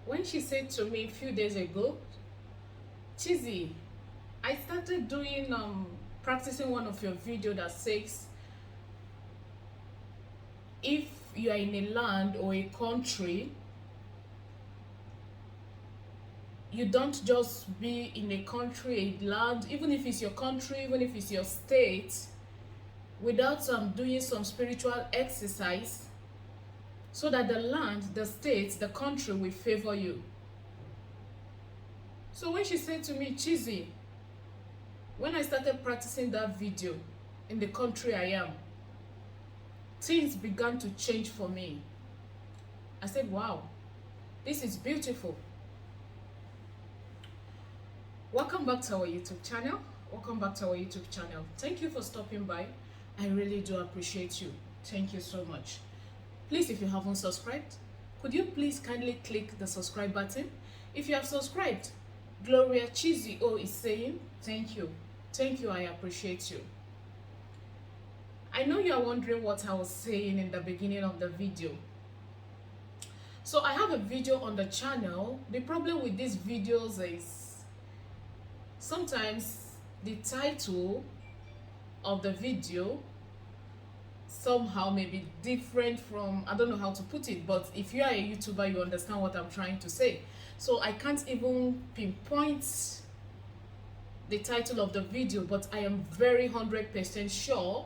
when she said to me a few days ago, Chizzy, I started doing practicing one of your video that says if you are in a land or a country, you don't just be in a country, a land, even if it's your country, even if it's your state, without doing some spiritual exercise, so that the land, the state, the country will favor you. So when she said to me, Chizzy, when I started practicing that video in the country I am, things began to change for me. I said, wow, this is beautiful. Welcome back to our YouTube channel. Welcome back to our YouTube channel. Thank you for stopping by. I really do appreciate you. Thank you so much. Please, if you haven't subscribed, could you please kindly click the subscribe button? If you have subscribed, Gloria Chizzy O is saying, thank you. Thank you, I appreciate you. I know you are wondering what I was saying in the beginning of the video. So I have a video on the channel. The problem with these videos is sometimes the title of the video somehow may be different from, I don't know how to put it, but if you are a YouTuber, you understand what I'm trying to say. So I can't even pinpoint the title of the video, but I am very 100% sure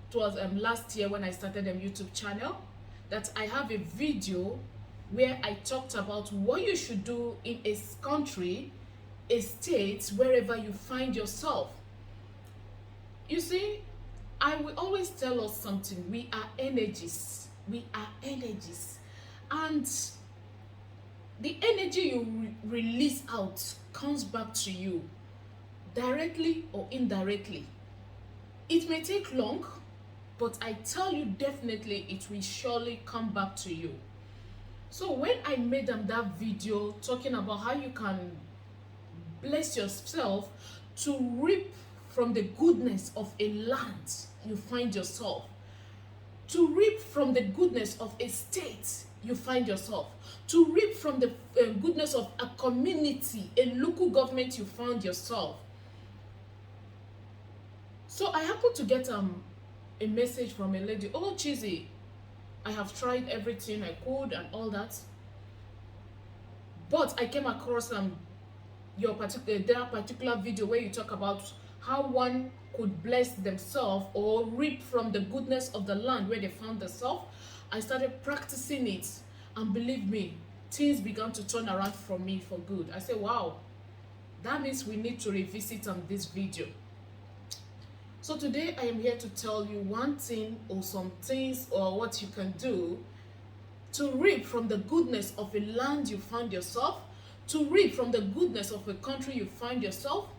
it was last year when I started a YouTube channel that I have a video where I talked about what you should do in a country, a state, wherever you find yourself. You see, I will always tell us something. We are energies. We are energies. And the energy you release out comes back to you, directly or indirectly. It may take long, but I tell you definitely it will surely come back to you. So when I made that video talking about how you can bless yourself to reap from the goodness of a land you find yourself, to reap from the goodness of a state you find yourself, to reap from the goodness of a community, a local government you found yourself. So I happened to get a message from a lady, oh Chizzy, I have tried everything I could and all that, but I came across your particular video where you talk about how one could bless themselves or reap from the goodness of the land where they found themselves. I started practicing it, and believe me, things began to turn around for me for good. I said, wow, that means we need to revisit this video. So today I am here to tell you one thing or some things or what you can do to reap from the goodness of a land you find yourself, to reap from the goodness of a country you find yourself.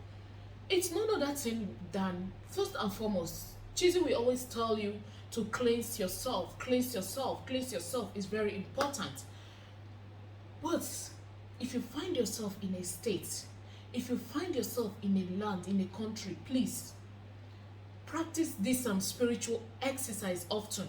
It's none other thing than, first and foremost, Chizzy will always tell you to cleanse yourself. Cleanse yourself. Cleanse yourself is very important. But if you find yourself in a state, if you find yourself in a land, in a country, please practice this spiritual exercise often.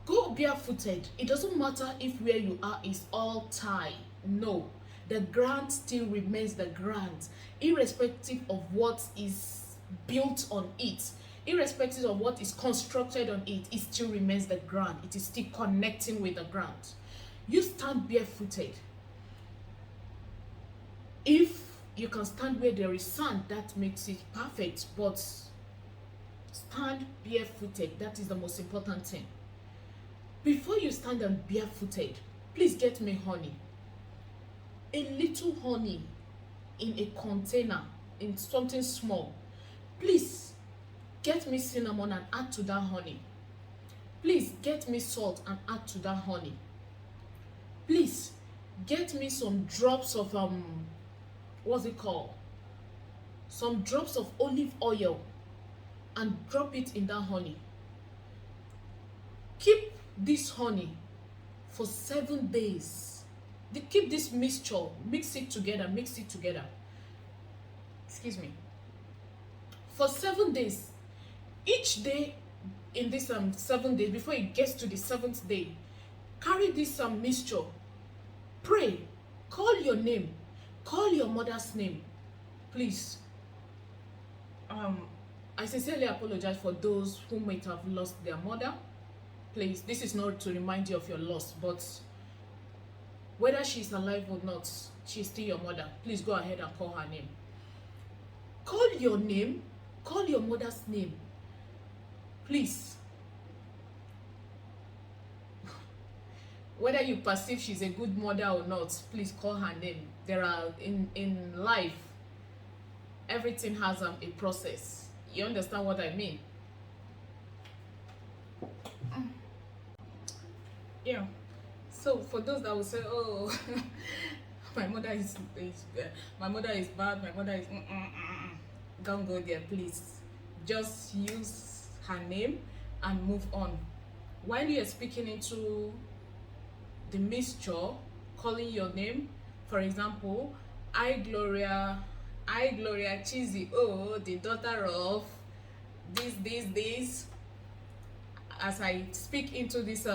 Go barefooted. It doesn't matter if where you are is all Thai. No, the ground still remains the ground, irrespective of what is built on it, irrespective of what is constructed on it. It still remains the ground. It is still connecting with the ground. You stand barefooted. If you can stand where there is sand, that makes it perfect, but stand barefooted. That is the most important thing. Before you stand barefooted, please get me honey. A little honey in a container, in something small. Please get me cinnamon and add to that honey. Please get me salt and add to that honey. Please get me some drops of what's it called? Some drops of olive oil and drop it in that honey. Keep this honey for 7 days. Keep this mixture, mix it together. Excuse me. For 7 days. Each day in this 7 days, before it gets to the 7th day, carry this mixture Pray, call your name, call your mother's name. Please, I sincerely apologize for those who might have lost their mother. Please, this is not to remind you of your loss, but whether she's alive or not, she's still your mother. Please go ahead and call her name. Call your name, call your mother's name. Please. Whether you perceive she's a good mother or not, please call her name. There are, in life, everything has a process. You understand what I mean? Yeah. So for those that will say, oh, my mother is my mother is bad, my mother is don't go there, please. Just use her name and move on. While you are speaking into the mixture, calling your name, for example, I Gloria Cheesy, oh, the daughter of this. As I speak into this,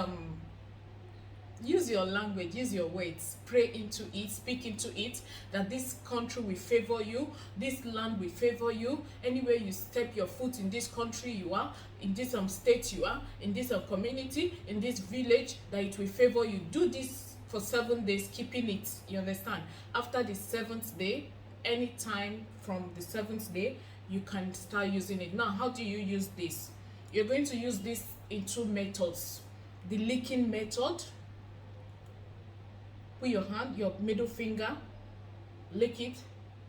use your language, use your words, pray into it, speak into it, that this country will favor you, this land will favor you. Anywhere you step your foot in this country you are, in this state you are, in this community, in this village, that it will favor you. Do this for 7 days, keeping it, you understand? After the 7th day, anytime from the 7th day, you can start using it. Now, how do you use this? You're going to use this in 2 methods. The licking method. Put your hand, your middle finger, lick it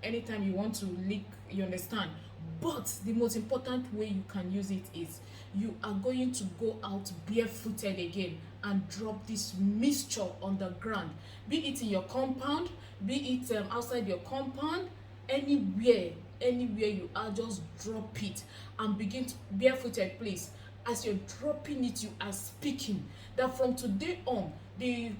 anytime you want to lick, you understand? But the most important way you can use it is you are going to go out barefooted again and drop this mixture on the ground, be it in your compound, be it outside your compound, anywhere you are, just drop it and begin to barefooted, please. As you're dropping it, you are speaking that from today on, the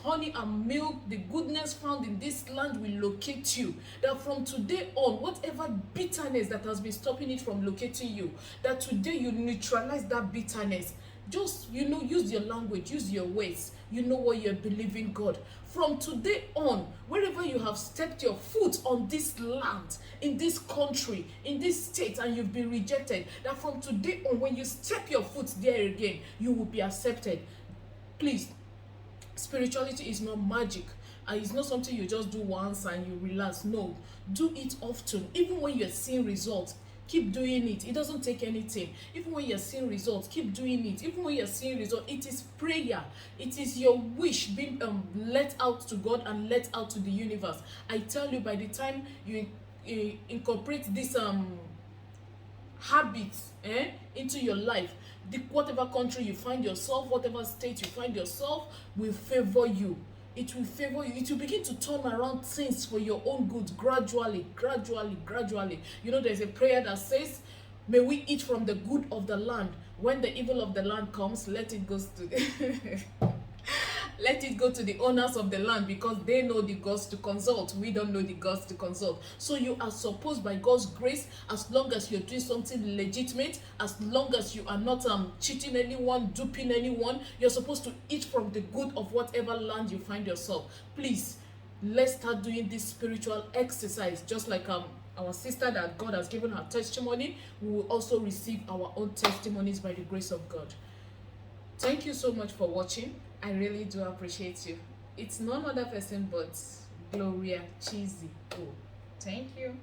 honey and milk, the goodness found in this land will locate you. That from today on, whatever bitterness that has been stopping it from locating you, that today you neutralize that bitterness. Just, use your language, use your words. You know what you're believing God. From today on, wherever you have stepped your foot on this land, in this country, in this state, and you've been rejected, that from today on, when you step your foot there again, you will be accepted. Please, spirituality is not magic, and it's not something you just do once and you relax. No, do it often. Even when you're seeing results, keep doing it. It doesn't take anything. Even when you're seeing results, keep doing it. Even when you're seeing results, it is prayer. It is your wish being let out to God and let out to the universe. I tell you, by the time you incorporate this habits into your life, whatever country you find yourself, whatever state you find yourself, will favor you. It will favor you. It will begin to turn around things for your own good, gradually. There's a prayer that says, may we eat from the good of the land. When the evil of the land comes, let it go to let it go to the owners of the land, because they know the gods to consult. We don't know the gods to consult. So you are supposed, by God's grace, as long as you're doing something legitimate, as long as you are not cheating anyone, duping anyone, you're supposed to eat from the good of whatever land you find yourself. Please, let's start doing this spiritual exercise. Just like our sister that God has given her testimony, we will also receive our own testimonies by the grace of God. Thank you so much for watching. I really do appreciate you. It's none other person but Gloria Cheesy. Oh, thank you.